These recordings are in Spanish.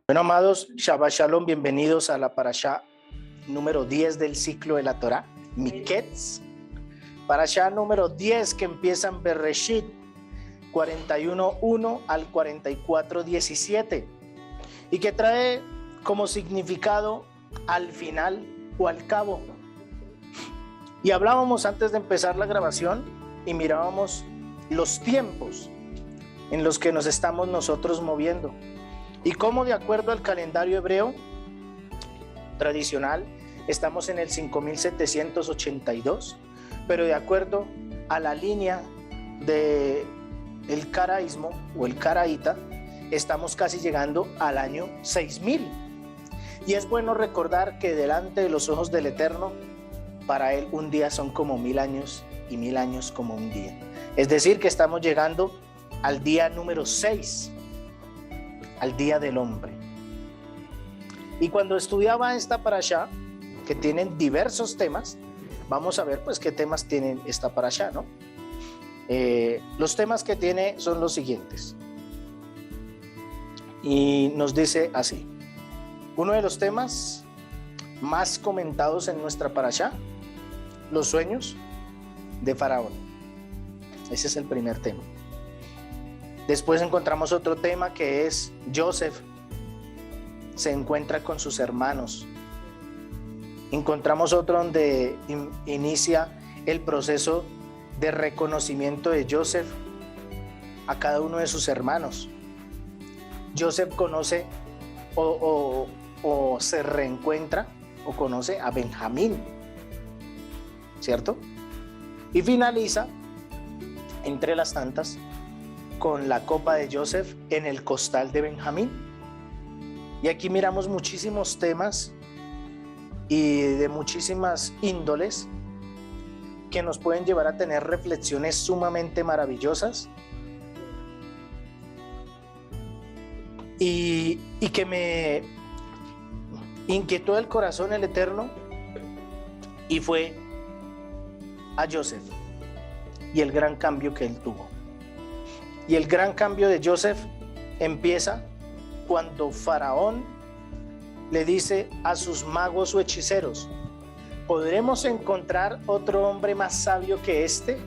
Bueno, amados, Shabbat Shalom, bienvenidos a la parashá número 10 del ciclo de la Torá, Miketz. Parashá número 10 que empieza en Bereshit 41:1 al 44:17 y que trae como significado al final o al cabo. Y hablábamos antes de empezar la grabación y mirábamos los tiempos en los que nos estamos nosotros moviendo. Y cómo de acuerdo al calendario hebreo tradicional estamos en el 5782, pero de acuerdo a la línea de el caraísmo o el caraíta estamos casi llegando al año 6000. Y es bueno recordar que delante de los ojos del Eterno, para él un día son como 1000 años y 1000 años como un día. Es decir, que estamos llegando al día número 6. Al día del hombre. Y cuando estudiaba esta parashá, que tienen diversos temas, vamos a ver pues qué temas tienen esta parashá, ¿no? Los temas que tiene son los siguientes. Y nos dice así: uno de los temas más comentados en nuestra parashá, los sueños de Faraón. Ese es el primer tema. Después encontramos otro tema que es Joseph se encuentra con sus hermanos. Encontramos otro donde inicia el proceso de reconocimiento de Joseph a cada uno de sus hermanos. Joseph conoce o se reencuentra o conoce a Benjamín, ¿cierto? Y finaliza, entre las tantas, con la copa de Joseph en el costal de Benjamín. Y aquí miramos muchísimos temas y de muchísimas índoles que nos pueden llevar a tener reflexiones sumamente maravillosas y que me inquietó el corazón el Eterno, y fue a Joseph y el gran cambio que él tuvo. Y el gran cambio de Joseph empieza cuando Faraón le dice a sus magos o hechiceros: ¿podremos encontrar otro hombre más sabio que este,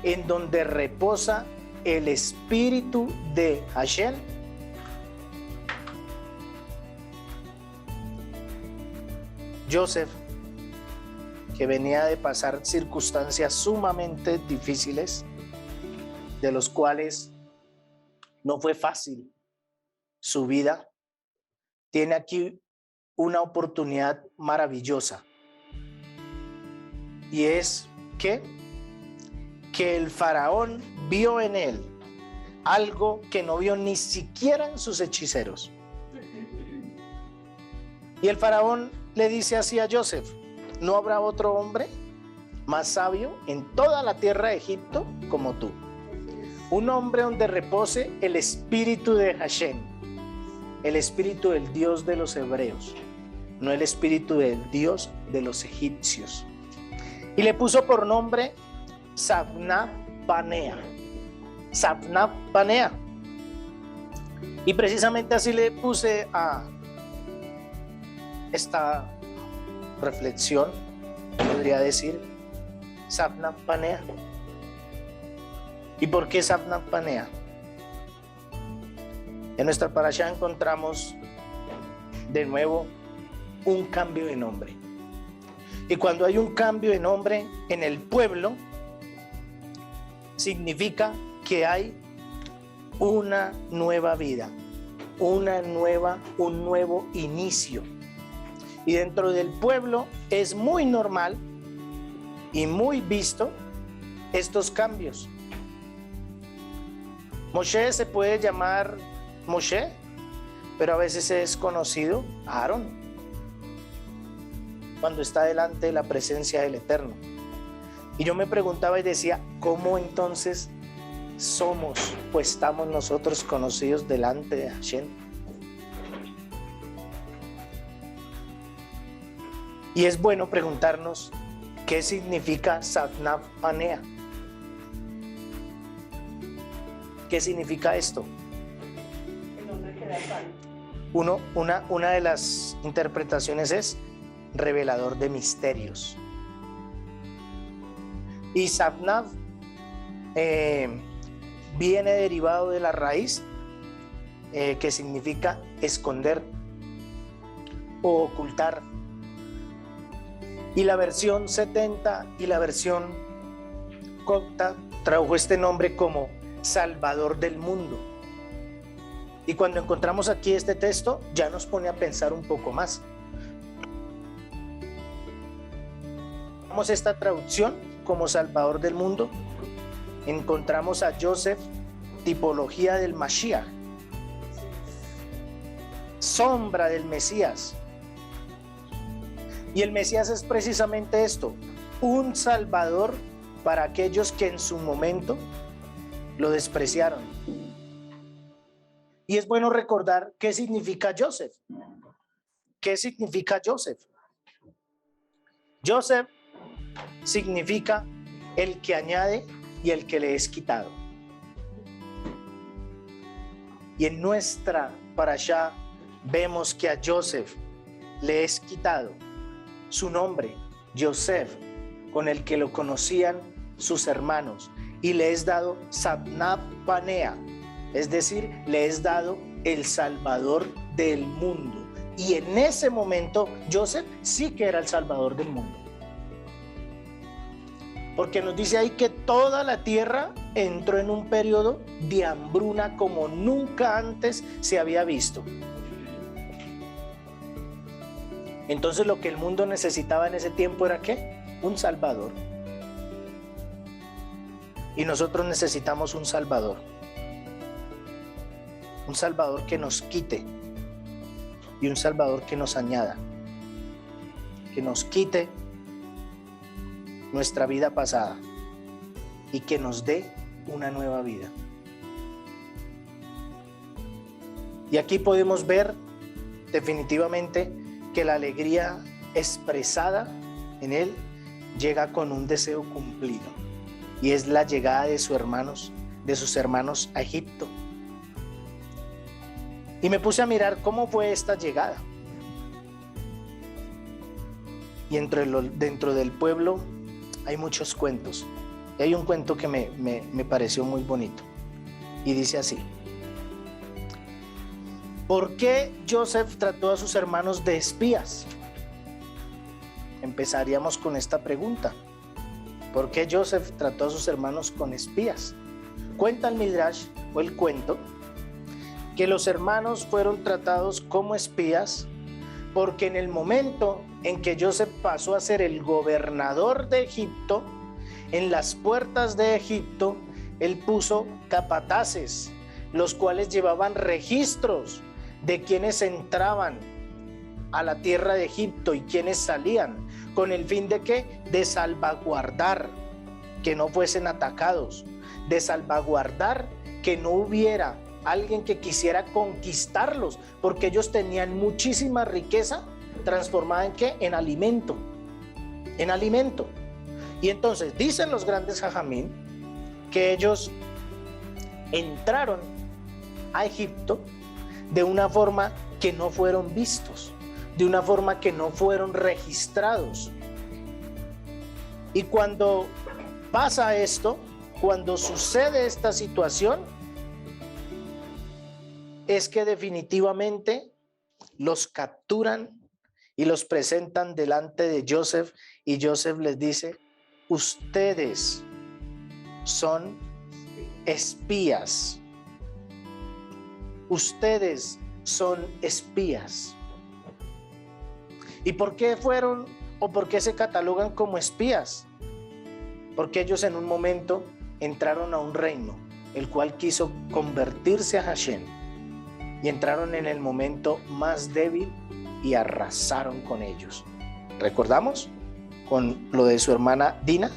en donde reposa el espíritu de Hashem? Joseph, que venía de pasar circunstancias sumamente difíciles, de los cuales no fue fácil su vida, tiene aquí una oportunidad maravillosa, y es que el faraón vio en él algo que no vio ni siquiera en sus hechiceros. Y el faraón le dice así a Joseph: ¿no habrá otro hombre más sabio en toda la tierra de Egipto como tú? Un hombre donde repose el espíritu de Hashem, el espíritu del Dios de los hebreos, no el espíritu del Dios de los egipcios. Y le puso por nombre Zaphnath Panea. Zaphnath Panea. Y precisamente así le puse a esta reflexión, podría decir, Zaphnath Panea. ¿Y por qué Zaphnath Panea? En nuestra parashá encontramos de nuevo un cambio de nombre. Y cuando hay un cambio de nombre en el pueblo, significa que hay una nueva vida, un nuevo inicio. Y dentro del pueblo es muy normal y muy visto estos cambios. Moshe se puede llamar Moshe, pero a veces es conocido Aarón cuando está delante de la presencia del Eterno. Y yo me preguntaba y decía: ¿cómo entonces somos o estamos nosotros conocidos delante de Hashem? Y es bueno preguntarnos qué significa Zaphnath Panea. ¿Qué significa esto? El hombre que da pan. Una de las interpretaciones es revelador de misterios. Y Sabnav viene derivado de la raíz que significa esconder o ocultar. Y la versión 70 y la versión copta tradujo este nombre como Salvador del mundo. Y cuando encontramos aquí este texto, ya nos pone a pensar un poco más. Vamos a esta traducción como Salvador del mundo. Encontramos a Joseph, tipología del Mashiach, sombra del Mesías. Y el Mesías es precisamente esto, un Salvador para aquellos que en su momento lo despreciaron. Y es bueno recordar qué significa Joseph. ¿Qué significa Joseph? Joseph significa el que añade y el que le es quitado. Y en nuestra parashá vemos que a Joseph le es quitado su nombre, Yosef, con el que lo conocían sus hermanos, y le es dado Sabnav Panea, es decir, le es dado el Salvador del mundo. Y en ese momento Joseph sí que era el Salvador del mundo, porque nos dice ahí que toda la tierra entró en un periodo de hambruna como nunca antes se había visto. Entonces lo que el mundo necesitaba en ese tiempo era ¿qué? Un Salvador. Y nosotros necesitamos un Salvador. Un Salvador que nos quite y un Salvador que nos añada. Que nos quite nuestra vida pasada y que nos dé una nueva vida. Y aquí podemos ver definitivamente que la alegría expresada en él llega con un deseo cumplido, y es la llegada de sus hermanos a Egipto. Y me puse a mirar cómo fue esta llegada. Y dentro del pueblo hay muchos cuentos. Y hay un cuento que me pareció muy bonito. Y dice así: ¿por qué Joseph trató a sus hermanos de espías? Empezaríamos con esta pregunta. ¿Por qué Joseph trató a sus hermanos con espías? Cuenta el Midrash o el cuento que los hermanos fueron tratados como espías porque en el momento en que Joseph pasó a ser el gobernador de Egipto, en las puertas de Egipto, él puso capataces, los cuales llevaban registros de quienes entraban a la tierra de Egipto y quienes salían, con el fin de ¿qué? De salvaguardar que no fuesen atacados, de salvaguardar que no hubiera alguien que quisiera conquistarlos, porque ellos tenían muchísima riqueza transformada en ¿qué? En alimento. Y entonces dicen los grandes jajamín que ellos entraron a Egipto de una forma que no fueron vistos, de una forma que no fueron registrados. Y cuando pasa esto, cuando sucede esta situación, es que definitivamente los capturan y los presentan delante de Joseph, y Joseph les dice: ustedes son espías. Ustedes son espías. ¿Y por qué fueron o por qué se catalogan como espías? Porque ellos en un momento entraron a un reino, el cual quiso convertirse a Hashem, y entraron en el momento más débil y arrasaron con ellos. ¿Recordamos? Con lo de su hermana Dina.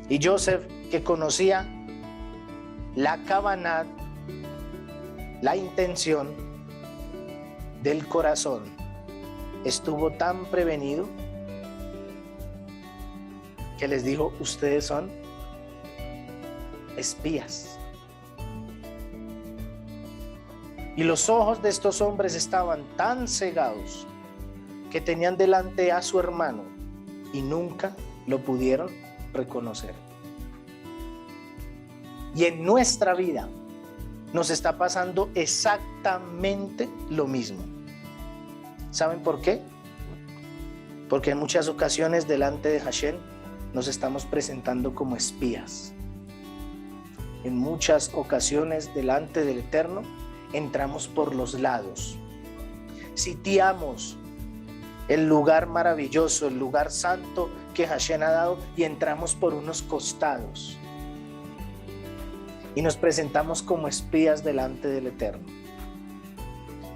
Y Joseph, que conocía la kavanah, la intención del corazón, estuvo tan prevenido que les dijo: ustedes son espías. Y los ojos de estos hombres estaban tan cegados que tenían delante a su hermano y nunca lo pudieron reconocer. Y en nuestra vida nos está pasando exactamente lo mismo. ¿Saben por qué? Porque en muchas ocasiones delante de Hashem nos estamos presentando como espías. En muchas ocasiones delante del Eterno entramos por los lados. Sitiamos el lugar maravilloso, el lugar santo que Hashem ha dado y entramos por unos costados. Y nos presentamos como espías delante del Eterno.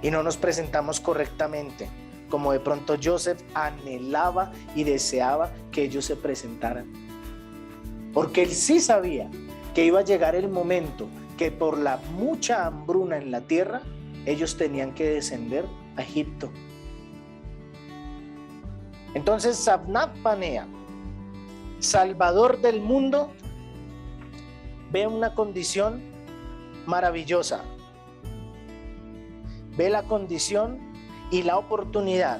Y no nos presentamos correctamente, como de pronto Joseph anhelaba y deseaba que ellos se presentaran. Porque él sí sabía que iba a llegar el momento que por la mucha hambruna en la tierra, ellos tenían que descender a Egipto. Entonces Sabnat Panea, Salvador del mundo, ve una condición maravillosa. Ve la condición y la oportunidad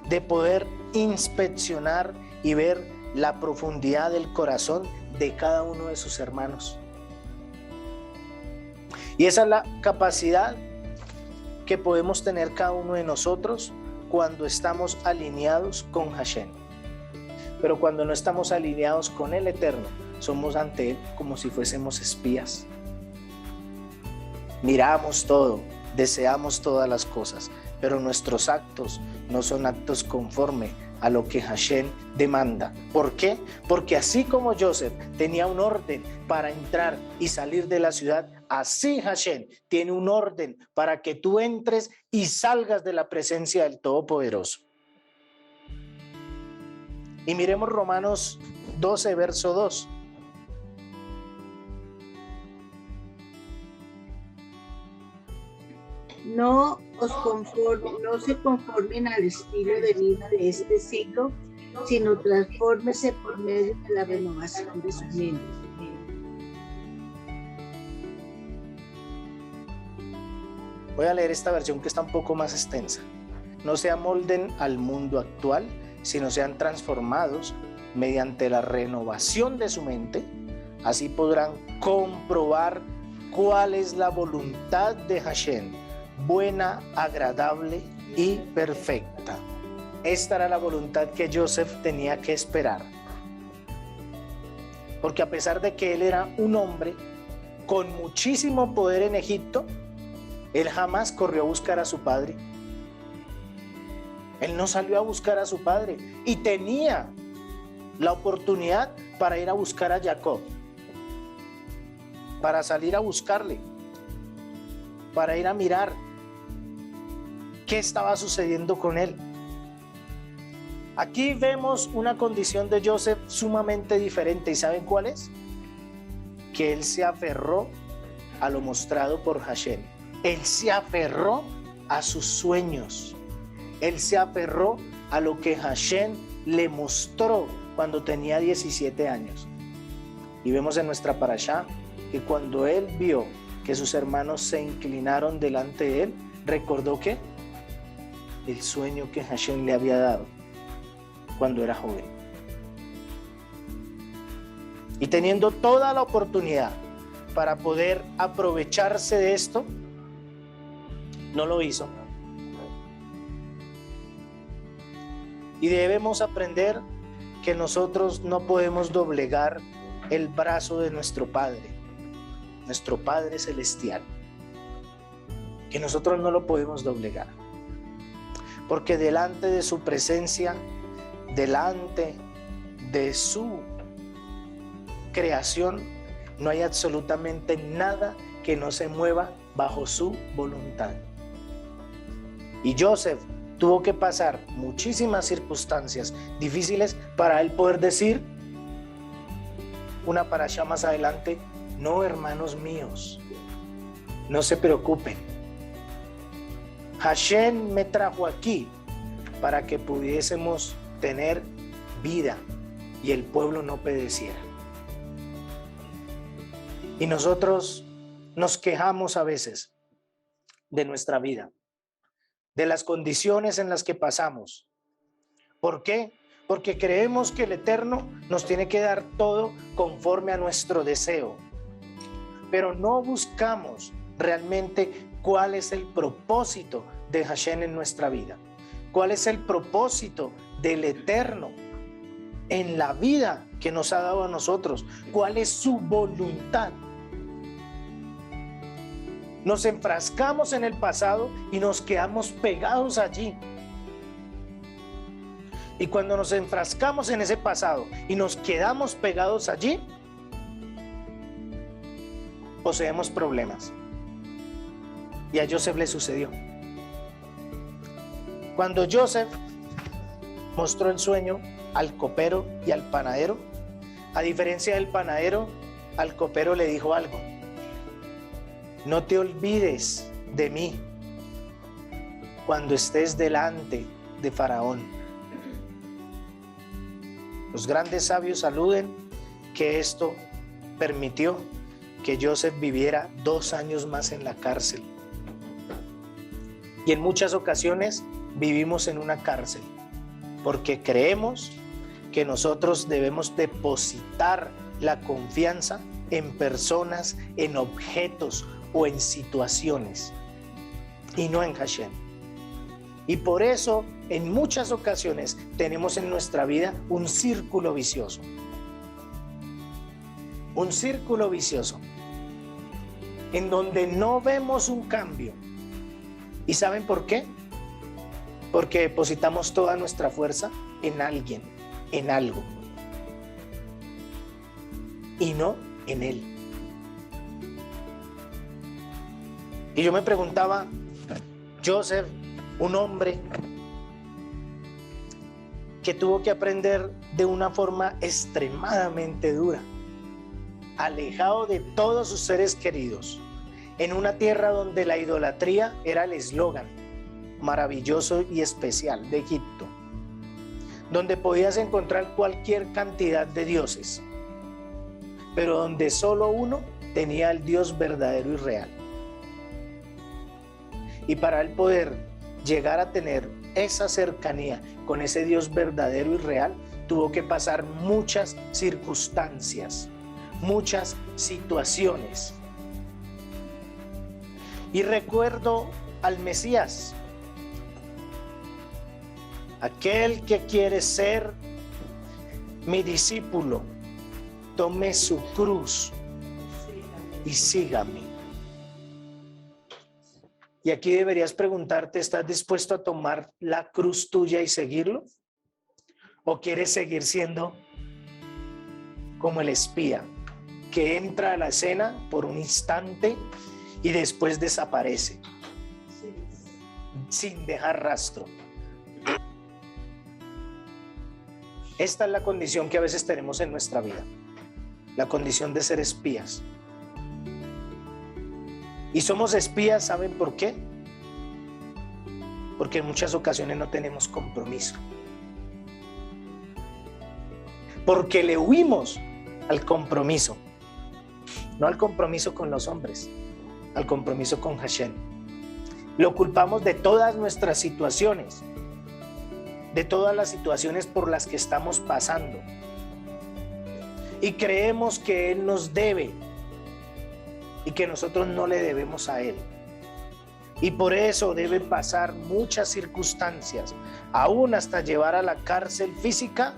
de poder inspeccionar y ver la profundidad del corazón de cada uno de sus hermanos. Y esa es la capacidad que podemos tener cada uno de nosotros cuando estamos alineados con Hashem. Pero cuando no estamos alineados con el Eterno, somos ante Él como si fuésemos espías. Miramos todo, deseamos todas las cosas, pero nuestros actos no son actos conforme a lo que Hashem demanda. ¿Por qué? Porque así como Joseph tenía un orden para entrar y salir de la ciudad, así Hashem tiene un orden para que tú entres y salgas de la presencia del Todopoderoso. Y miremos Romanos 12, verso 2. No se conformen al estilo de vida de este siglo, sino transfórmese por medio de la renovación de su mente. Voy a leer esta versión que está un poco más extensa. No se amolden al mundo actual, sino sean transformados mediante la renovación de su mente. Así podrán comprobar cuál es la voluntad de Hashem, buena, agradable y perfecta. Esta era la voluntad que Joseph tenía que esperar. Porque a pesar de que él era un hombre con muchísimo poder en Egipto, él jamás corrió a buscar a su padre. Él no salió a buscar a su padre y tenía la oportunidad para ir a buscar a Jacob, para salir a buscarle, para ir a mirar qué estaba sucediendo con él. Aquí vemos una condición de Joseph sumamente diferente. ¿Y saben cuál es? Que él se aferró a lo mostrado por Hashem. Él se aferró a sus sueños. Él se aferró a lo que Hashem le mostró cuando tenía 17 años. Y vemos en nuestra parashá que cuando él vio que sus hermanos se inclinaron delante de él, recordó que el sueño que Hashem le había dado cuando era joven. Y teniendo toda la oportunidad para poder aprovecharse de esto, no lo hizo. Y debemos aprender que nosotros no podemos doblegar el brazo de nuestro Padre Celestial. Que nosotros no lo podemos doblegar. Porque delante de su presencia, delante de su creación, no hay absolutamente nada que no se mueva bajo su voluntad. Y Joseph tuvo que pasar muchísimas circunstancias difíciles para él poder decir una parashá más adelante: no, hermanos míos, no se preocupen. Hashem me trajo aquí para que pudiésemos tener vida y el pueblo no pereciera. Y nosotros nos quejamos a veces de nuestra vida, de las condiciones en las que pasamos. ¿Por qué? Porque creemos que el Eterno nos tiene que dar todo conforme a nuestro deseo, pero no buscamos realmente cuál es el propósito de Hashem en nuestra vida, cuál es el propósito del Eterno en la vida que nos ha dado a nosotros, cuál es su voluntad. Nos enfrascamos en el pasado y nos quedamos pegados allí. Y cuando nos enfrascamos en ese pasado y nos quedamos pegados allí, poseemos problemas. Y a Joseph le sucedió. Cuando Joseph mostró el sueño al copero y al panadero, a diferencia del panadero, al copero le dijo algo: no te olvides de mí cuando estés delante de Faraón. Los grandes sabios aluden que esto permitió que Joseph viviera 2 años más en la cárcel. Y en muchas ocasiones vivimos en una cárcel porque creemos que nosotros debemos depositar la confianza en personas, en objetos o en situaciones, y no en Hashem. Y por eso en muchas ocasiones tenemos en nuestra vida un círculo vicioso. Un círculo vicioso en donde no vemos un cambio. ¿Y saben por qué? Porque depositamos toda nuestra fuerza en alguien, en algo, y no en Él. Y yo me preguntaba, Joseph, un hombre que tuvo que aprender de una forma extremadamente dura, alejado de todos sus seres queridos, en una tierra donde la idolatría era el eslogan maravilloso y especial de Egipto, donde podías encontrar cualquier cantidad de dioses, pero donde solo uno tenía el Dios verdadero y real. Y para él poder llegar a tener esa cercanía con ese Dios verdadero y real, tuvo que pasar muchas circunstancias, muchas situaciones. Y recuerdo al Mesías, aquel que quiere ser mi discípulo, tome su cruz y sígame. Y aquí deberías preguntarte, ¿estás dispuesto a tomar la cruz tuya y seguirlo? ¿O quieres seguir siendo como el espía que entra a la escena por un instante y después desaparece sin dejar rastro? Esta es la condición que a veces tenemos en nuestra vida, la condición de ser espías. Y somos espías, ¿saben por qué? Porque en muchas ocasiones no tenemos compromiso. Porque le huimos al compromiso, no al compromiso con los hombres, al compromiso con Hashem. Lo culpamos de todas nuestras situaciones, de todas las situaciones por las que estamos pasando. Y creemos que Él nos debe y que nosotros no le debemos a Él. Y por eso deben pasar muchas circunstancias, aún hasta llevar a la cárcel física,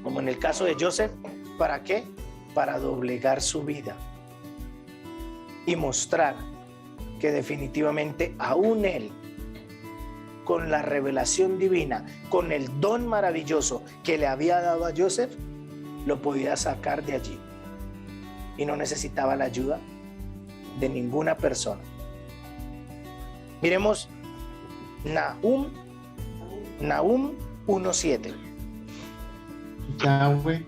como en el caso de Joseph. ¿Para qué? Para doblegar su vida y mostrar que definitivamente aún Él, con la revelación divina, con el don maravilloso que le había dado a Joseph, lo podía sacar de allí y no necesitaba la ayuda de ninguna persona. Miremos Nahum 1:7. Yahweh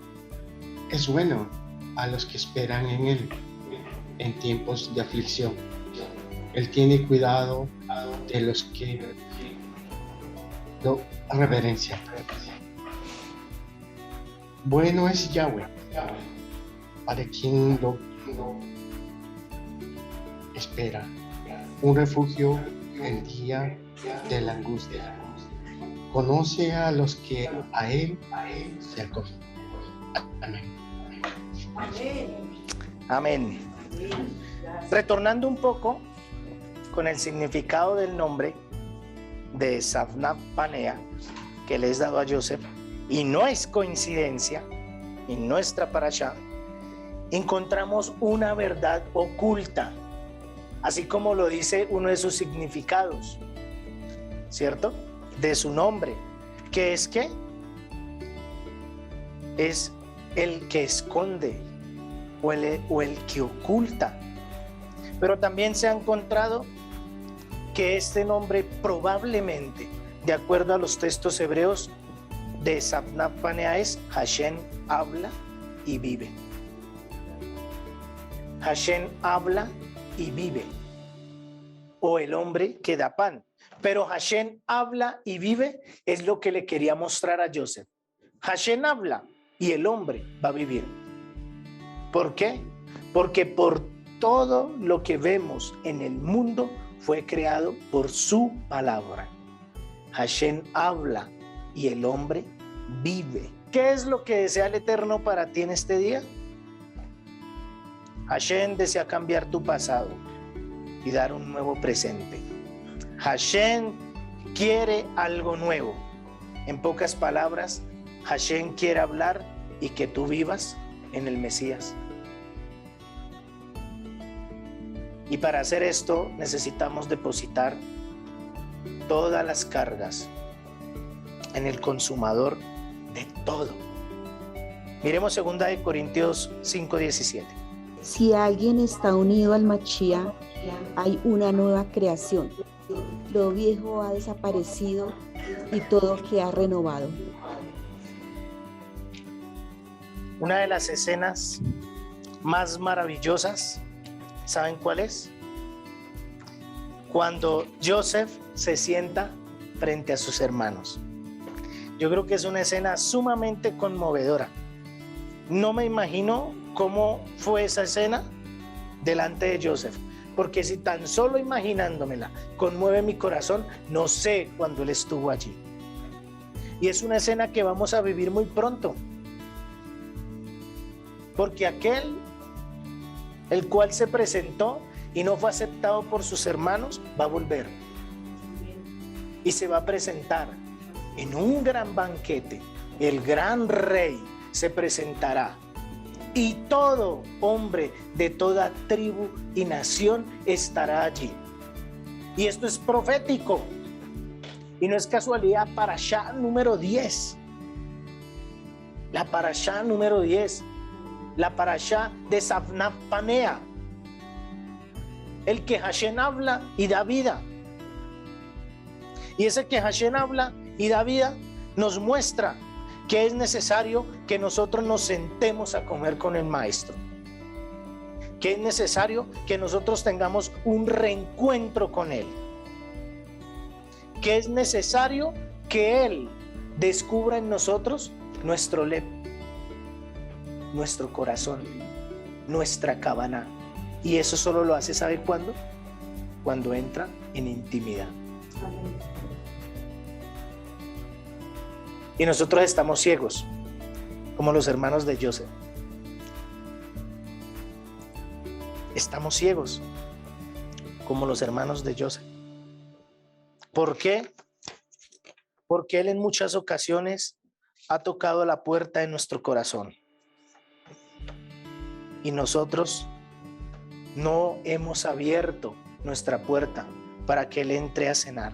es bueno a los que esperan en Él en tiempos de aflicción. Él tiene cuidado de los que lo reverencian. Bueno es Yahweh para quien lo espera. un refugio en día de la angustia. Conoce a los que a Él se acogen. Amén. Amén. Retornando un poco con el significado del nombre de Safnat Panea que le es dado a Joseph, y no es coincidencia, en nuestra parashá encontramos una verdad oculta, así como lo dice uno de sus significados, ¿cierto? De su nombre, que es que es el que esconde o el que oculta. Pero también se ha encontrado que este nombre probablemente, de acuerdo a los textos hebreos de Safnat Panea, es Hashem habla y vive. Hashem habla y vive, o el hombre que da pan. Pero Hashem habla y vive es lo que le quería mostrar a Joseph. Hashem habla y el hombre va a vivir. ¿Por qué? Porque por todo lo que vemos en el mundo fue creado por su palabra. Hashem habla y el hombre vive. ¿Qué es lo que desea el Eterno para ti en este día? Hashem desea cambiar tu pasado y dar un nuevo presente. Hashem quiere algo nuevo. En pocas palabras, Hashem quiere hablar y que tú vivas en el Mesías. Y para hacer esto necesitamos depositar todas las cargas en el consumador de todo. Miremos 2 Corintios 5:17. Si alguien está unido al Mashiach, hay una nueva creación. Lo viejo ha desaparecido y todo queda renovado. Una de las escenas más maravillosas, ¿saben cuál es? Cuando Joseph se sienta frente a sus hermanos. Yo creo que es una escena sumamente conmovedora. No me imagino cómo fue esa escena delante de Joseph, porque si tan solo imaginándomela conmueve mi corazón, no sé cuándo él estuvo allí. Y es una escena que vamos a vivir muy pronto, porque aquel el cual se presentó y no fue aceptado por sus hermanos va a volver y se va a presentar en un gran banquete. El gran rey se presentará y todo hombre de toda tribu y nación estará allí. Y esto es profético y no es casualidad. Parashá número 10, la parashá número 10, la parashá de Safnat Panea, el que Hashem habla y da vida. Y ese que Hashem habla y da vida nos muestra que es necesario que nosotros nos sentemos a comer con el Maestro, que es necesario que nosotros tengamos un reencuentro con Él, que es necesario que Él descubra en nosotros nuestro lep, nuestro corazón, nuestra cabana. Y eso solo lo hace, ¿sabe cuándo? Cuando entra en intimidad. Y nosotros estamos ciegos, como los hermanos de Joseph. Estamos ciegos, como los hermanos de Joseph. ¿Por qué? Porque Él en muchas ocasiones ha tocado la puerta de nuestro corazón. Y nosotros no hemos abierto nuestra puerta para que Él entre a cenar.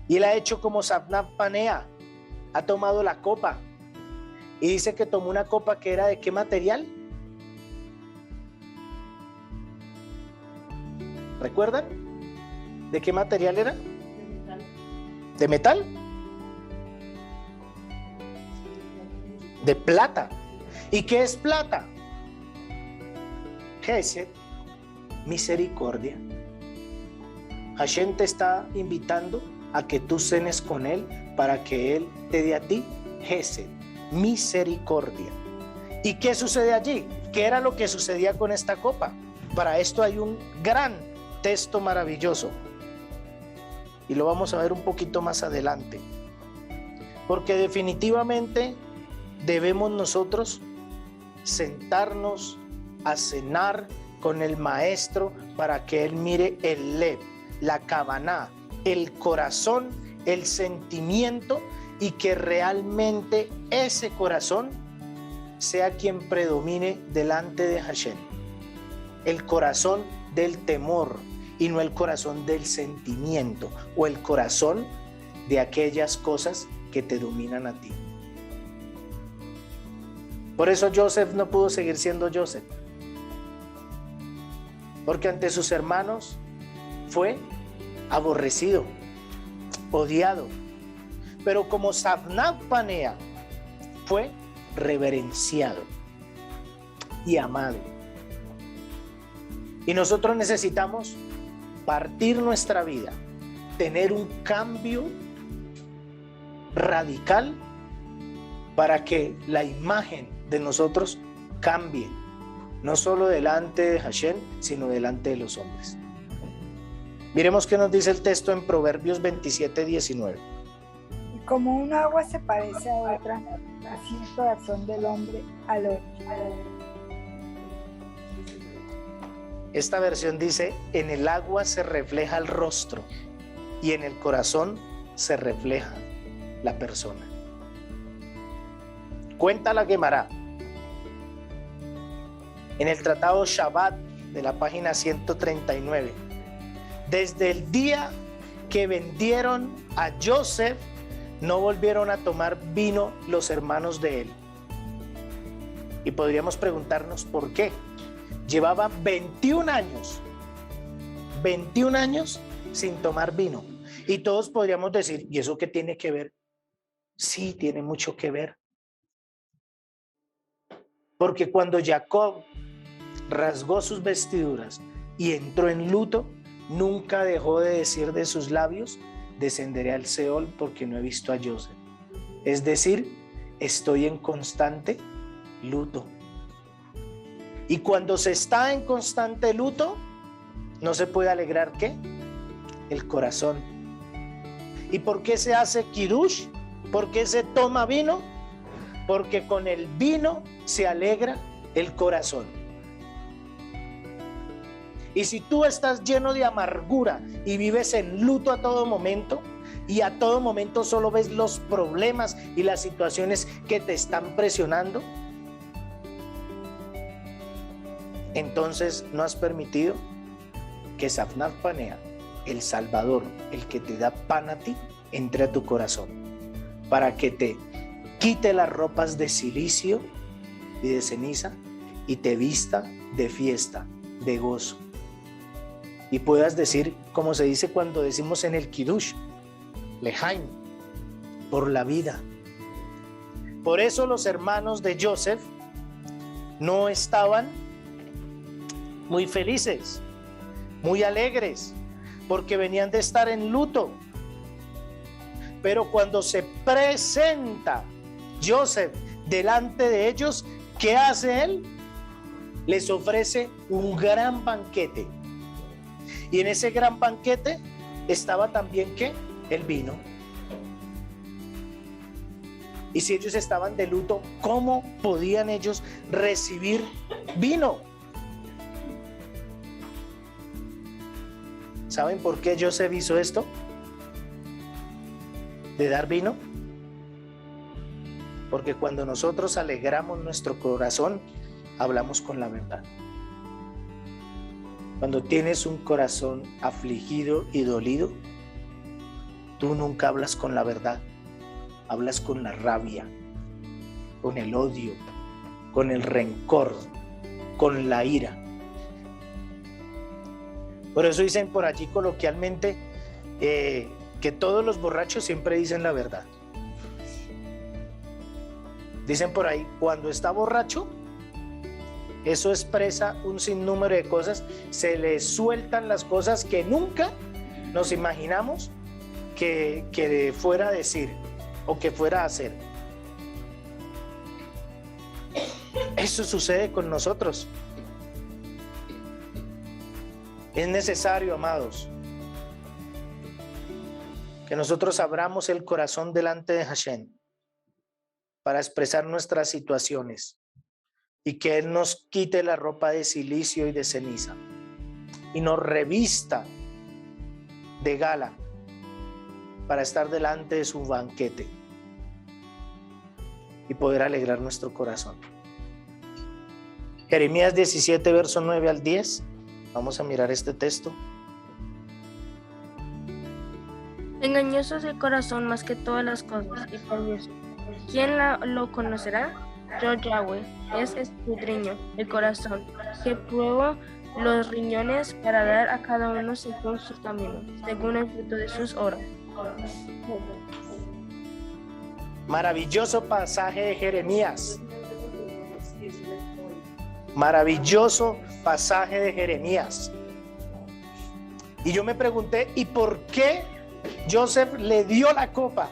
Y Él ha hecho como Safnat Panea. Ha tomado la copa y dice que tomó una copa que era ¿de qué material? ¿Recuerdan? ¿De qué material era? ¿De metal? De plata. ¿Y qué es plata? Gesed, misericordia. Hashem te está invitando a que tú cenes con Él para que Él te dé a ti Gesed, misericordia. ¿Y qué sucede allí? ¿Qué era lo que sucedía con esta copa? Para esto hay un gran texto maravilloso y lo vamos a ver un poquito más adelante, porque definitivamente debemos nosotros sentarnos a cenar con el maestro para que él mire el lev, la kavaná, el corazón, el sentimiento, y que realmente ese corazón sea quien predomine delante de Hashem. El corazón del temor y no el corazón del sentimiento o el corazón de aquellas cosas que te dominan a ti. Por eso Joseph no pudo seguir siendo Joseph, porque ante sus hermanos fue aborrecido, odiado, pero como Safnat Panea fue reverenciado y amado. Y nosotros necesitamos partir nuestra vida, tener un cambio radical para que la imagen de nosotros cambie, no solo delante de Hashem, sino delante de los hombres. Miremos qué nos dice el texto en Proverbios 27:19. Y como un agua se parece a otra, así el corazón del hombre al otro. Esta versión dice: en el agua se refleja el rostro y en el corazón se refleja la persona. Cuenta la Gemara en el tratado Shabbat de la página 139. Desde el día que vendieron a Joseph, no volvieron a tomar vino los hermanos de él. Y podríamos preguntarnos por qué. Llevaba 21 años sin tomar vino. Y todos podríamos decir, ¿y eso qué tiene que ver? Sí, tiene mucho que ver. Porque cuando Jacob rasgó sus vestiduras y entró en luto, nunca dejó de decir de sus labios: descenderé al Seol porque no he visto a Joseph. Es decir, estoy en constante luto. Y cuando se está en constante luto, no se puede alegrar ¿qué? El corazón. ¿Y por qué se hace kirush? ¿Por qué se toma vino? Porque con el vino se alegra el corazón. Y si tú estás lleno de amargura y vives en luto a todo momento, y a todo momento solo ves los problemas y las situaciones que te están presionando, entonces no has permitido que Safnat Panea, el Salvador, el que te da pan a ti, entre a tu corazón, para que te quite las ropas de silicio y de ceniza y te vista de fiesta, de gozo. Y puedas decir, como se dice cuando decimos en el Kiddush, Lehaim, por la vida. Por eso los hermanos de Joseph no estaban muy felices, muy alegres, porque venían de estar en luto. Pero cuando se presenta Joseph delante de ellos, ¿qué hace él? Les ofrece un gran banquete. Y en ese gran banquete estaba también ¿qué? El vino. Y si ellos estaban de luto, ¿cómo podían ellos recibir vino? ¿Saben por qué Joseph hizo esto? De dar vino. Porque cuando nosotros alegramos nuestro corazón, hablamos con la verdad. Cuando tienes un corazón afligido y dolido, tú nunca hablas con la verdad. Hablas con la rabia, con el odio, con el rencor, con la ira. Por eso dicen por allí coloquialmente que todos los borrachos siempre dicen la verdad. Dicen por ahí, cuando está borracho, eso expresa un sinnúmero de cosas, se le sueltan las cosas que nunca nos imaginamos que fuera a decir o que fuera a hacer. Eso sucede con nosotros. Es necesario, amados, que nosotros abramos el corazón delante de Hashem para expresar nuestras situaciones y que Él nos quite la ropa de silicio y de ceniza y nos revista de gala para estar delante de su banquete y poder alegrar nuestro corazón. Jeremías 17, verso 9 al 10. Vamos a mirar este texto. Engañoso es el corazón más que todas las cosas y perverso. ¿Quién lo conocerá? Yo, Yahweh, es escudriño el corazón, que pruebo los riñones para dar a cada uno según sus caminos, según el fruto de sus obras. Maravilloso pasaje de Jeremías. Maravilloso pasaje de Jeremías. Y yo me pregunté, ¿y por qué Joseph le dio la copa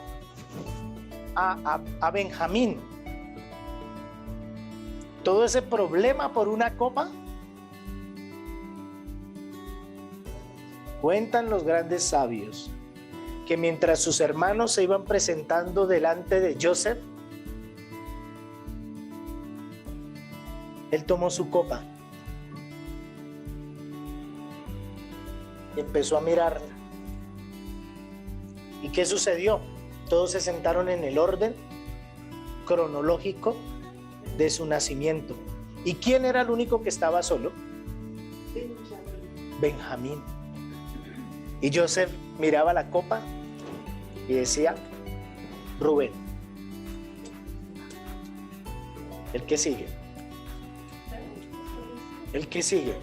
a Benjamín? Todo ese problema por una copa. Cuentan los grandes sabios que mientras sus hermanos se iban presentando delante de Joseph, él tomó su copa y empezó a mirarla. ¿Y qué sucedió? Todos se sentaron en el orden cronológico de su nacimiento. ¿Y quién era el único que estaba solo? Benjamín. Y Joseph miraba la copa y decía, Rubén. El que sigue. El que sigue.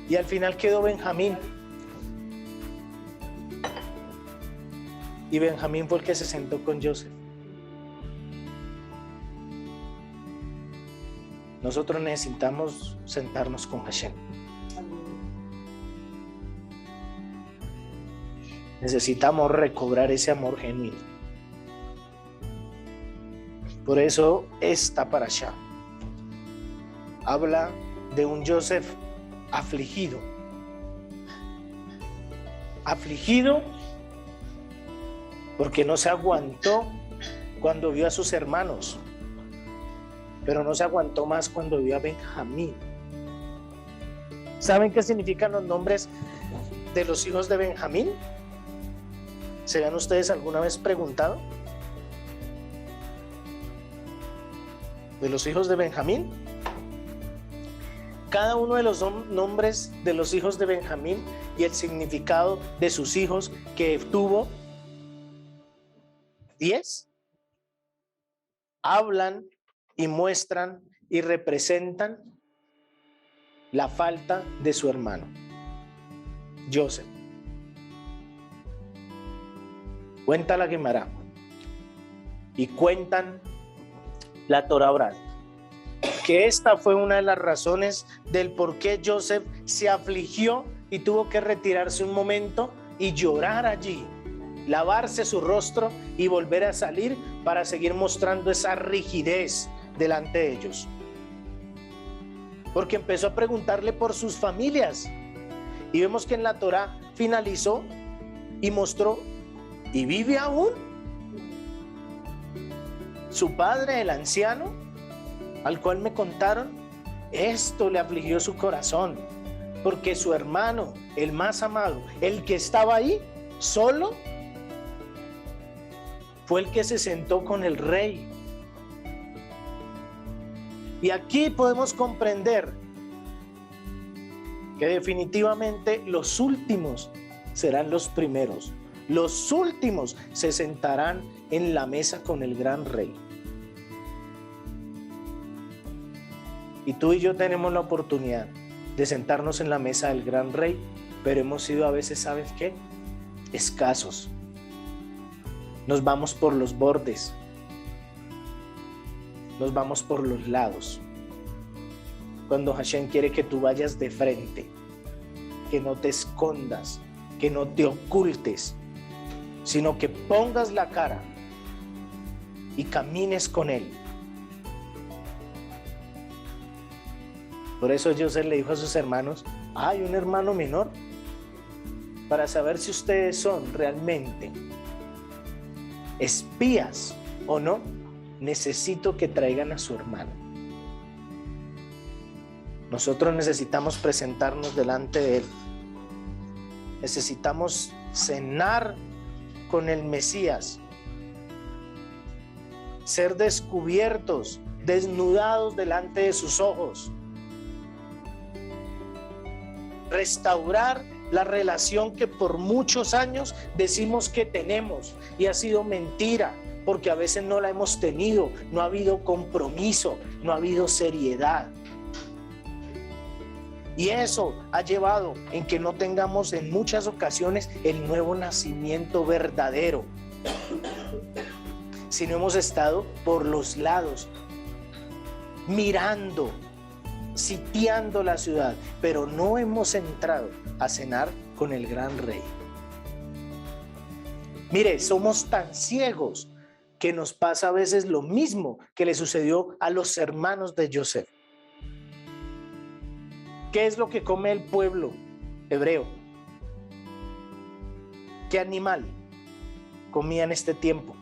Y al final quedó Benjamín. Y Benjamín fue el que se sentó con Joseph. Nosotros necesitamos sentarnos con Hashem. Necesitamos recobrar ese amor genuino. Por eso esta parashá habla de un Joseph afligido. Afligido porque no se aguantó cuando vio a sus hermanos, pero no se aguantó más cuando vio a Benjamín. ¿Saben qué significan los nombres de los hijos de Benjamín? ¿Se han ustedes alguna vez preguntado? De los hijos de Benjamín. Cada uno de los nombres de los hijos de Benjamín y el significado de sus hijos que tuvo 10 hablan y muestran y representan la falta de su hermano Joseph. Cuenta la Gemara y cuentan la Torá oral que esta fue una de las razones del por qué Joseph se afligió y tuvo que retirarse un momento y llorar allí, lavarse su rostro y volver a salir para seguir mostrando esa rigidez delante de ellos. Porque empezó a preguntarle por sus familias y vemos que en la Torá finalizó y mostró, ¿y vive aún su padre, el anciano, al cual me contaron? Esto le afligió su corazón, porque su hermano, el más amado, el que estaba ahí solo, fue el que se sentó con el rey. Y aquí podemos comprender que definitivamente los últimos serán los primeros. Los últimos se sentarán en la mesa con el gran rey. Y tú y yo tenemos la oportunidad de sentarnos en la mesa del gran rey, pero hemos sido a veces, ¿sabes qué? Escasos. Nos vamos por los bordes. Nos vamos por los lados. Cuando Hashem quiere que tú vayas de frente, que no te escondas, que no te ocultes, sino que pongas la cara y camines con Él. Por eso Joseph le dijo a sus hermanos, hay un hermano menor, para saber si ustedes son realmente espías o no, necesito que traigan a su hermano. Nosotros necesitamos presentarnos delante de él. Necesitamos cenar con el Mesías, ser descubiertos, desnudados delante de sus ojos, restaurar la relación que por muchos años decimos que tenemos y ha sido mentira, porque a veces no la hemos tenido, no ha habido compromiso, no ha habido seriedad. Y eso ha llevado en que no tengamos en muchas ocasiones el nuevo nacimiento verdadero, sino hemos estado por los lados, mirando, sitiando la ciudad, pero no hemos entrado a cenar con el gran rey. Mire, somos tan ciegos que nos pasa a veces lo mismo que le sucedió a los hermanos de Joseph. ¿Qué es lo que come el pueblo hebreo? ¿Qué animal comía en este tiempo?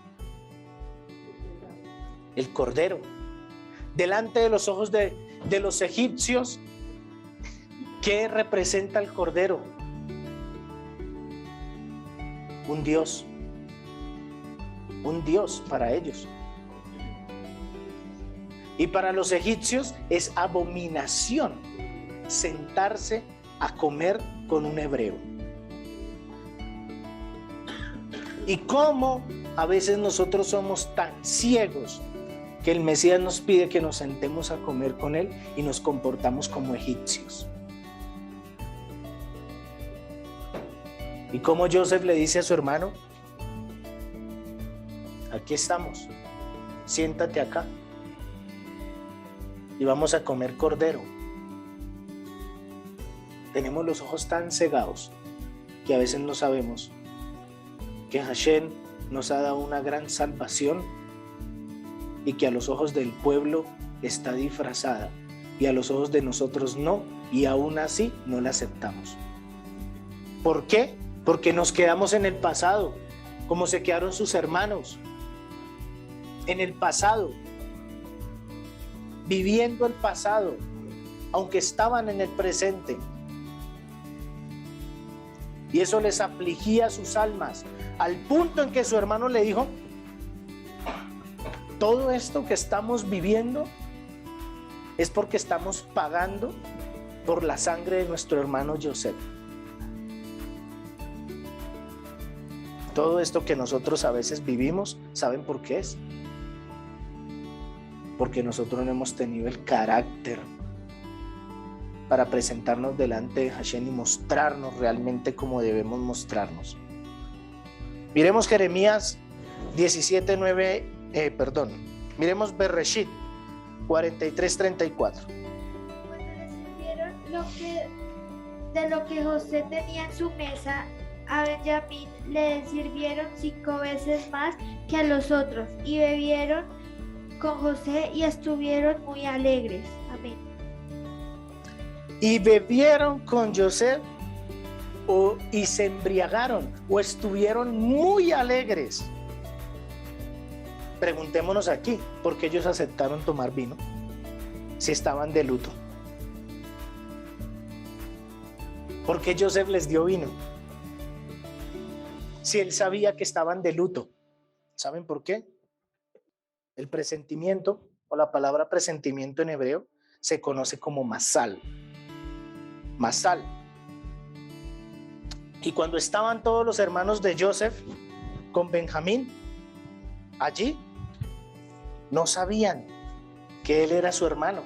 El cordero. Delante de los ojos de los egipcios, ¿qué representa el cordero? Un dios para ellos. Y para los egipcios es abominación sentarse a comer con un hebreo. Y cómo a veces nosotros somos tan ciegos que el Mesías nos pide que nos sentemos a comer con él y nos comportamos como egipcios. Y como Joseph le dice a su hermano, aquí estamos, siéntate acá y vamos a comer cordero. Tenemos los ojos tan cegados que a veces no sabemos que Hashem nos ha dado una gran salvación y que a los ojos del pueblo está disfrazada y a los ojos de nosotros no, y aún así no la aceptamos. ¿Por qué? Porque nos quedamos en el pasado, como se quedaron sus hermanos, en el pasado, viviendo el pasado, aunque estaban en el presente. Y eso les afligía sus almas, al punto en que su hermano le dijo, todo esto que estamos viviendo es porque estamos pagando por la sangre de nuestro hermano Joseph. Todo esto que nosotros a veces vivimos, ¿saben por qué es? Porque nosotros no hemos tenido el carácter para presentarnos delante de Hashem y mostrarnos realmente como debemos mostrarnos. Miremos Jeremías 17:9. Miremos Bereshit 43:34. Cuando le sirvieron de lo que José tenía en su mesa, a Benjamín le sirvieron 5 veces más que a los otros, y bebieron con José y estuvieron muy alegres. Amén. Y bebieron con José y se embriagaron o estuvieron muy alegres. Preguntémonos aquí, ¿por qué ellos aceptaron tomar vino si estaban de luto? ¿Por qué Joseph les dio vino si él sabía que estaban de luto? ¿Saben por qué? El presentimiento, o la palabra presentimiento en hebreo, se conoce como masal. Masal. Y cuando estaban todos los hermanos de Joseph con Benjamín allí, no sabían que él era su hermano,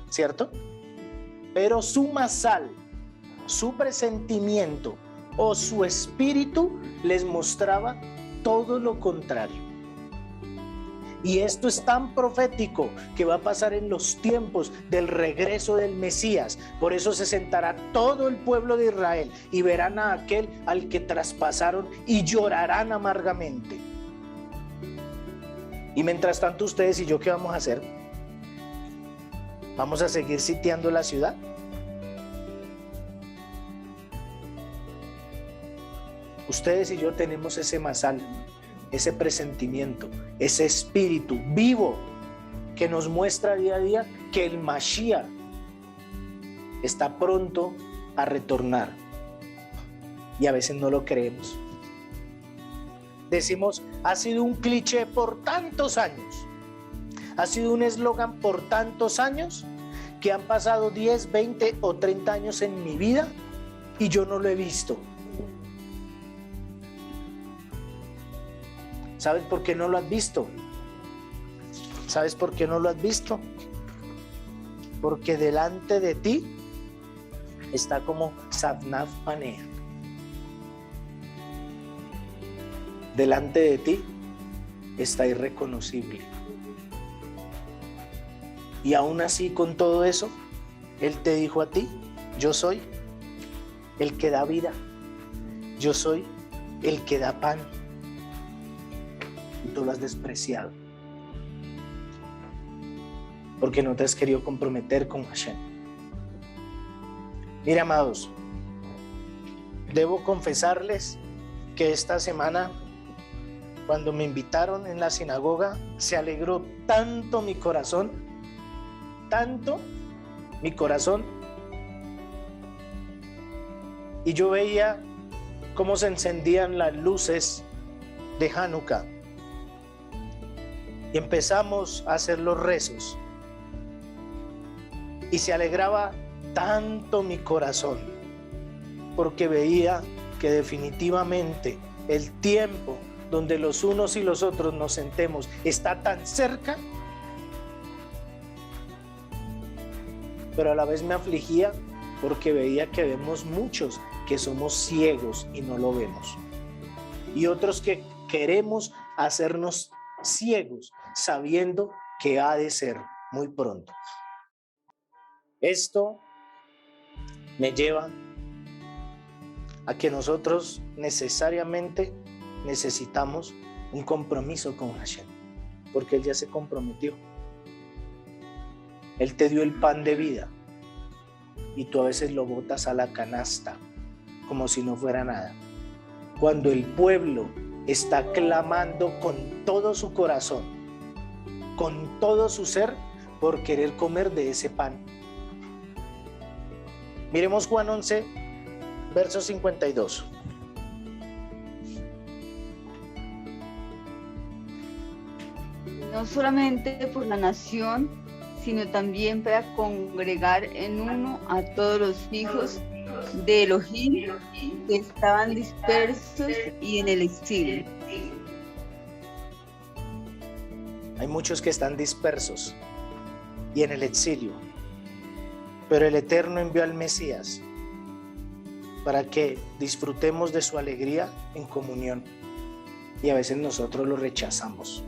¿cierto? Pero su masal, su presentimiento o su espíritu les mostraba todo lo contrario. Y esto es tan profético que va a pasar en los tiempos del regreso del Mesías. Por eso se sentará todo el pueblo de Israel y verán a aquel al que traspasaron y llorarán amargamente. Y mientras tanto, ustedes y yo, ¿qué vamos a hacer? ¿Vamos a seguir sitiando la ciudad? Ustedes y yo tenemos ese masal, ese presentimiento, ese espíritu vivo que nos muestra día a día que el Mashiach está pronto a retornar. Y a veces no lo creemos. Decimos, ha sido un cliché por tantos años, ha sido un eslogan por tantos años, que han pasado 10, 20 o 30 años en mi vida y yo no lo he visto. ¿Sabes por qué no lo has visto? ¿Sabes por qué no lo has visto? Porque delante de ti está como Savnaf Panea. Delante de ti está irreconocible. Y aún así, con todo eso, Él te dijo a ti, yo soy el que da vida, yo soy el que da pan. Y tú lo has despreciado. Porque no te has querido comprometer con Hashem. Mira, amados, debo confesarles que esta semana, cuando me invitaron en la sinagoga, se alegró tanto mi corazón, y yo veía cómo se encendían las luces de Hanukkah y empezamos a hacer los rezos y se alegraba tanto mi corazón porque veía que definitivamente el tiempo donde los unos y los otros nos sentemos está tan cerca, pero a la vez me afligía porque veía que vemos muchos que somos ciegos y no lo vemos, y otros que queremos hacernos ciegos sabiendo que ha de ser muy pronto. Esto me lleva a que nosotros necesariamente necesitamos un compromiso con Hashem, porque Él ya se comprometió. Él te dio el pan de vida y tú a veces lo botas a la canasta como si no fuera nada. Cuando el pueblo está clamando con todo su corazón, con todo su ser, por querer comer de ese pan. Miremos Juan 11, verso 52. No solamente por la nación, sino también para congregar en uno a todos los hijos de Elohim que estaban dispersos y en el exilio. Hay muchos que están dispersos y en el exilio, pero el Eterno envió al Mesías para que disfrutemos de su alegría en comunión, y a veces nosotros lo rechazamos.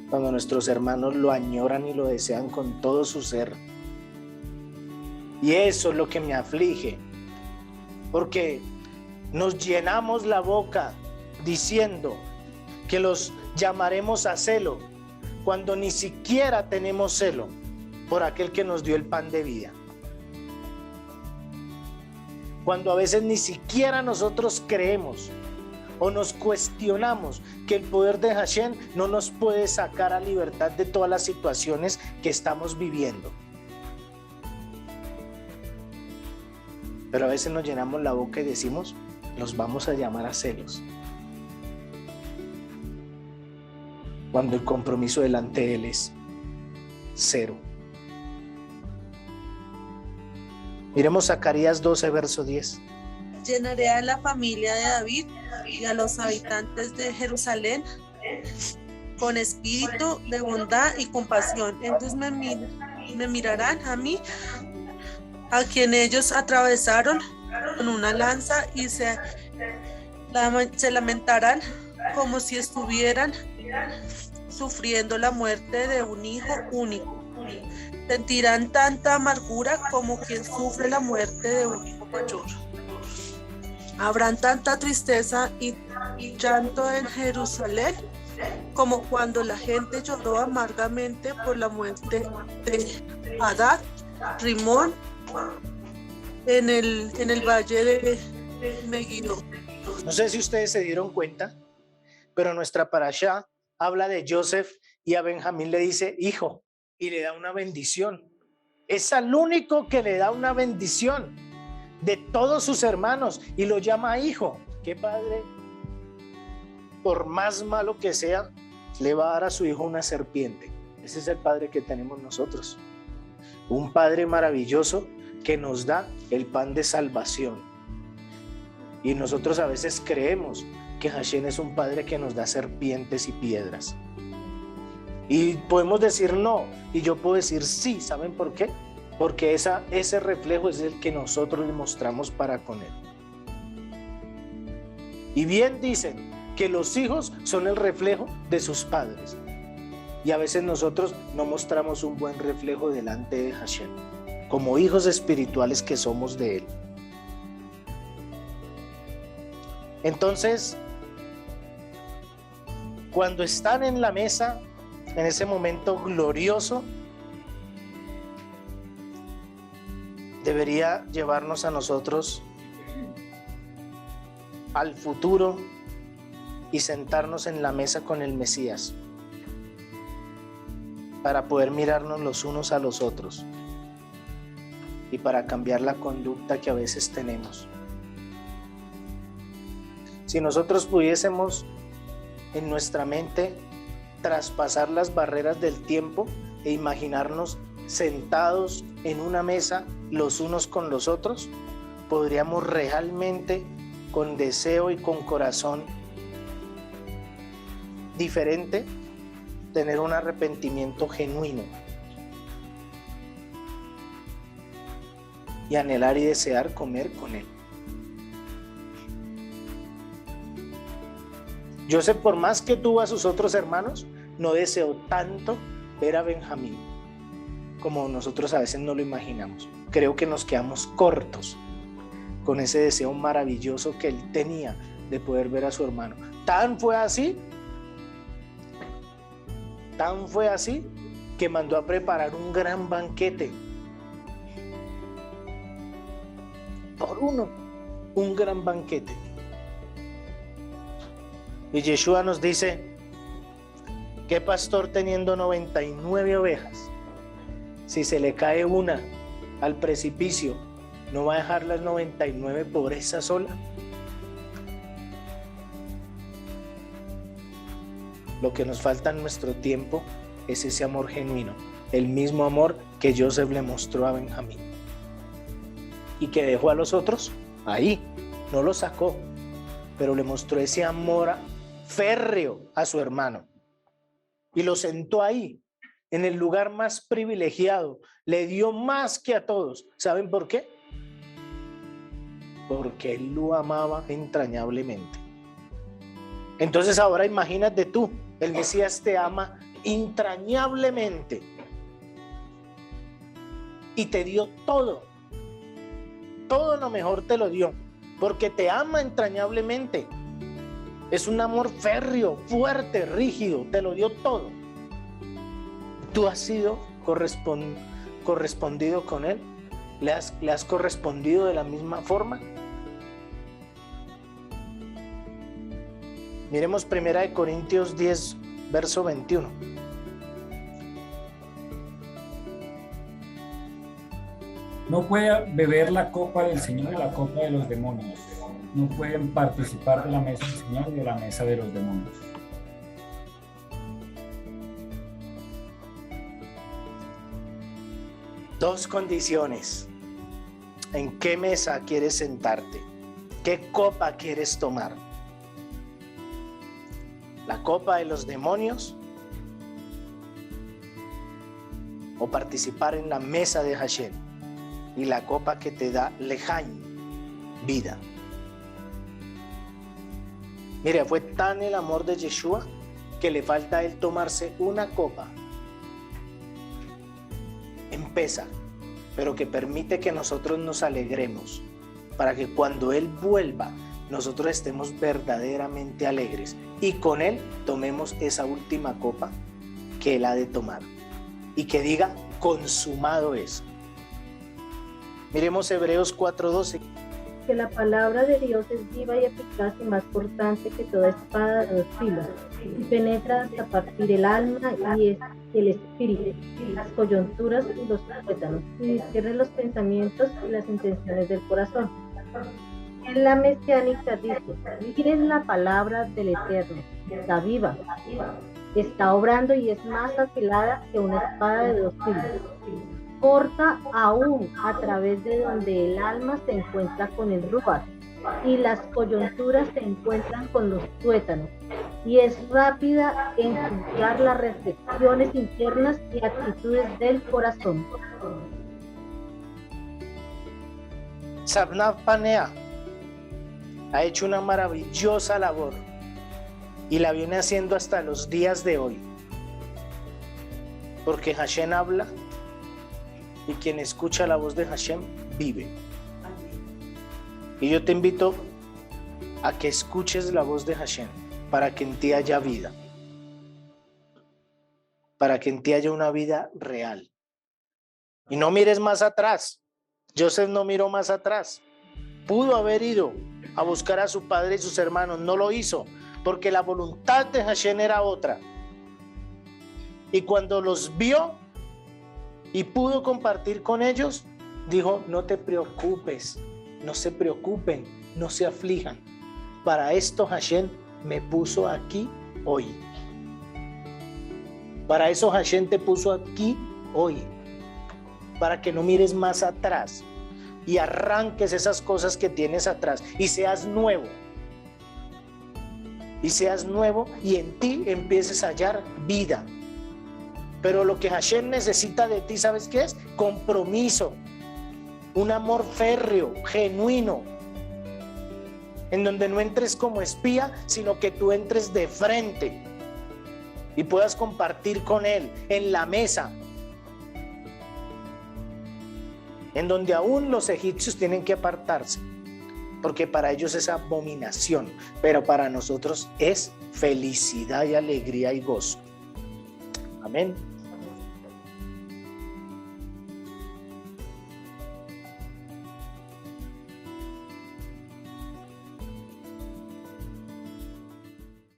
Cuando nuestros hermanos lo añoran y lo desean con todo su ser. Y eso es lo que me aflige, porque nos llenamos la boca diciendo que los llamaremos a celo, cuando ni siquiera tenemos celo por aquel que nos dio el pan de vida. Cuando a veces ni siquiera nosotros creemos o nos cuestionamos que el poder de Hashem no nos puede sacar a libertad de todas las situaciones que estamos viviendo. Pero a veces nos llenamos la boca y decimos, los vamos a llamar a celos, cuando el compromiso delante de Él es cero. Miremos Zacarías 12, verso 10. Llenaré a la familia de David y a los habitantes de Jerusalén con espíritu de bondad y compasión. Ellos me mirarán a mí, a quien ellos atravesaron con una lanza, y se lamentarán como si estuvieran sufriendo la muerte de un hijo único. Sentirán tanta amargura como quien sufre la muerte de un hijo mayor. Habrán tanta tristeza y llanto en Jerusalén como cuando la gente lloró amargamente por la muerte de Hadad, Rimón, en el valle de Megiddo. No sé si ustedes se dieron cuenta, pero nuestra parashá habla de Joseph y a Benjamín le dice hijo y le da una bendición. Es al único que le da una bendición de todos sus hermanos y lo llama hijo. ¿Qué padre, por más malo que sea, le va a dar a su hijo una serpiente? Ese es el padre que tenemos nosotros. Un padre maravilloso que nos da el pan de salvación. Y nosotros a veces creemos que Hashem es un padre que nos da serpientes y piedras. Y podemos decir no, y yo puedo decir sí. ¿Saben por qué? Porque ese reflejo es el que nosotros le mostramos para con él. Y bien dicen que los hijos son el reflejo de sus padres. Y a veces nosotros no mostramos un buen reflejo delante de Hashem, como hijos espirituales que somos de él. Entonces, cuando están en la mesa, en ese momento glorioso, debería llevarnos a nosotros al futuro y sentarnos en la mesa con el Mesías para poder mirarnos los unos a los otros y para cambiar la conducta que a veces tenemos. Si nosotros pudiésemos en nuestra mente traspasar las barreras del tiempo e imaginarnos sentados en una mesa los unos con los otros, podríamos realmente, con deseo y con corazón diferente, tener un arrepentimiento genuino y anhelar y desear comer con él. Joseph, por más que tuvo a sus otros hermanos, no deseó tanto ver a Benjamín como nosotros a veces no lo imaginamos. Creo que nos quedamos cortos con ese deseo maravilloso que él tenía de poder ver a su hermano. Tan fue así que mandó a preparar un gran banquete por uno, un gran banquete. Y Yeshua nos dice: ¿qué pastor teniendo 99 ovejas, si se le cae una al precipicio, no va a dejar las 99 por esa sola? Lo que nos falta en nuestro tiempo es ese amor genuino, el mismo amor que Joseph le mostró a Benjamín y que dejó a los otros ahí, no lo sacó, pero le mostró ese amor férreo a su hermano y lo sentó ahí en el lugar más privilegiado, le dio más que a todos. ¿Saben por qué? Porque él lo amaba entrañablemente. Entonces ahora imagínate tú, el Mesías te ama entrañablemente y te dio todo lo mejor te lo dio, porque te ama entrañablemente. Es un amor férreo, fuerte, rígido, te lo dio todo. ¿Tú has sido correspondido con él? ¿Le has correspondido de la misma forma? Miremos 1 Corintios 10, verso 21. No puede beber la copa del Señor y la copa de los demonios. No pueden participar de la mesa del Señor y de la mesa de los demonios. Dos condiciones. ¿En qué mesa quieres sentarte? ¿Qué copa quieres tomar? ¿La copa de los demonios? ¿O participar en la mesa de Hashem y la copa que te da lejaim, vida? Mira, fue tan el amor de Yeshua que le falta a él tomarse una copa en Pesaj, pero que permite que nosotros nos alegremos para que cuando él vuelva nosotros estemos verdaderamente alegres y con Él tomemos esa última copa que Él ha de tomar y que diga, consumado es. Miremos Hebreos 4:12. Que la palabra de Dios es viva y eficaz y más cortante que toda espada de 2 filos, y penetra hasta partir el alma y el espíritu, las coyunturas y los tuétanos, y discierne los pensamientos y las intenciones del corazón. En la mesiánica dice, miren la palabra del Eterno, está viva, está obrando y es más afilada que una espada de 2 filos. Corta aún a través de donde el alma se encuentra con el ruach y las coyunturas se encuentran con los tuétanos, y es rápida en juzgar las reflexiones internas y actitudes del corazón. Sabna Panea ha hecho una maravillosa labor y la viene haciendo hasta los días de hoy, porque Hashem habla y quien escucha la voz de Hashem vive. Y yo te invito a que escuches la voz de Hashem para que en ti haya vida, para que en ti haya una vida real. Y no mires más atrás. Joseph no miró más atrás. Pudo haber ido a buscar a su padre y sus hermanos, no lo hizo, porque la voluntad de Hashem era otra. Y cuando los vio y pudo compartir con ellos, dijo, no te preocupes, no se preocupen, no se aflijan. Para esto Hashem me puso aquí hoy. Para eso Hashem te puso aquí hoy. Para que no mires más atrás y arranques esas cosas que tienes atrás y seas nuevo. Y seas nuevo y en ti empieces a hallar vida. Pero lo que Hashem necesita de ti, ¿sabes qué es? Compromiso, un amor férreo, genuino, en donde no entres como espía, sino que tú entres de frente y puedas compartir con Él en la mesa, en donde aún los egipcios tienen que apartarse, porque para ellos es abominación, pero para nosotros es felicidad y alegría y gozo. Amén.